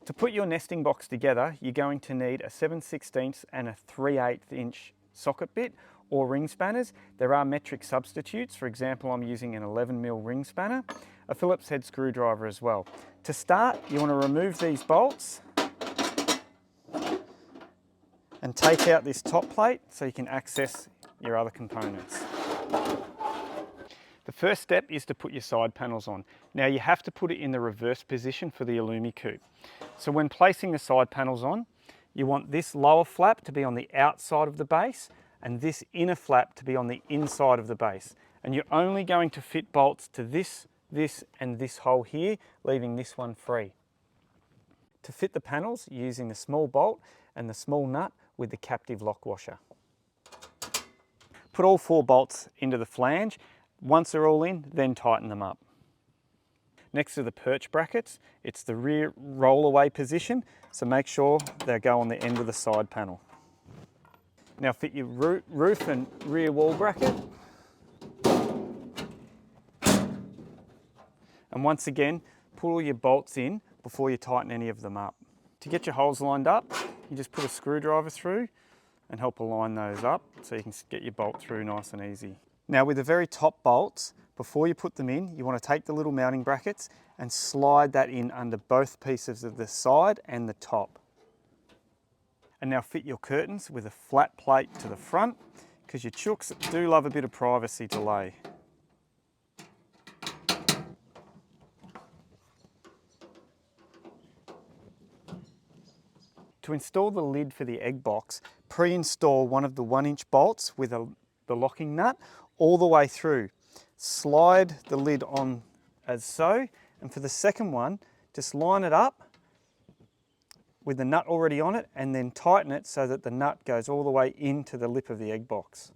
To put your nesting box together, you're going to need a 7/16 and a 3/8 inch socket bit or ring spanners. There are metric substitutes. For example, I'm using an 11mm ring spanner, a Phillips head screwdriver as well. To start, you want to remove these bolts and take out this top plate so you can access your other components. The first step is to put your side panels on. Now you have to put it in the reverse position for the Illumi coop. So when placing the side panels on, you want this lower flap to be on the outside of the base and this inner flap to be on the inside of the base. And you're only going to fit bolts to this, and this hole here, leaving this one free. To fit the panels, you're using the small bolt and the small nut with the captive lock washer. Put all 4 bolts into the flange. Once they're all in, then tighten them up. Next to the perch brackets, it's the rear roll-away position, so make sure they go on the end of the side panel. Now fit your roof and rear wall bracket. And once again, put all your bolts in before you tighten any of them up. To get your holes lined up, you just put a screwdriver through and help align those up so you can get your bolt through nice and easy. Now with the very top bolts, before you put them in, you want to take the little mounting brackets and slide that in under both pieces of the side and the top. And now fit your curtains with a flat plate to the front, because your chooks do love a bit of privacy to lay. To install the lid for the egg box, pre-install one of the 1-inch bolts with the locking nut all the way through. Slide the lid on as so, and for the second one, just line it up with the nut already on it and then tighten it so that the nut goes all the way into the lip of the egg box.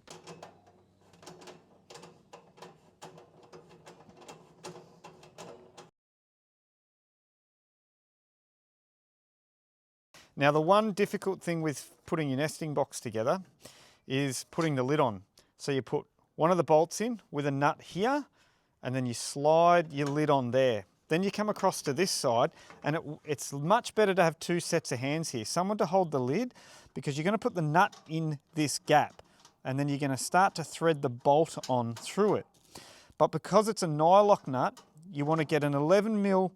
Now the one difficult thing with putting your nesting box together is putting the lid on. So you put one of the bolts in with a nut here and then you slide your lid on there. Then you come across to this side, and it's much better to have 2 sets of hands here. Someone to hold the lid, because you're going to put the nut in this gap and then you're going to start to thread the bolt on through it. But because it's a nylock nut, you want to get an 11mm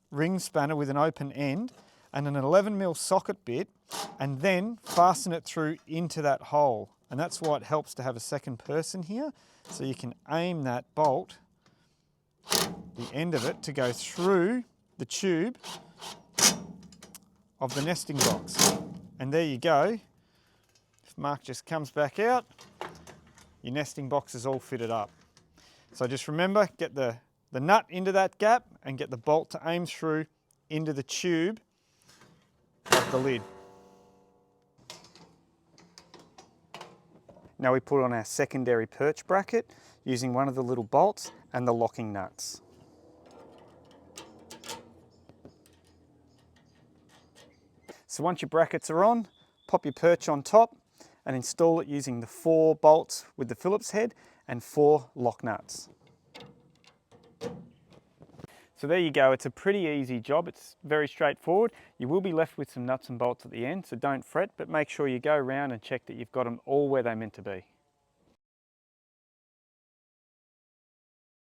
ring spanner with an open end and an 11mm socket bit, and then fasten it through into that hole. And that's why it helps to have a second person here, so you can aim that bolt, the end of it, to go through the tube of the nesting box. And there you go. If Mark just comes back out, your nesting box is all fitted up. So just remember, get the nut into that gap and get the bolt to aim through into the tube of the lid. Now we put on our secondary perch bracket using one of the little bolts and the locking nuts. So once your brackets are on, pop your perch on top and install it using the 4 bolts with the Phillips head and 4 lock nuts. So there you go, it's a pretty easy job, it's very straightforward. You will be left with some nuts and bolts at the end, so don't fret, but make sure you go around and check that you've got them all where they're meant to be.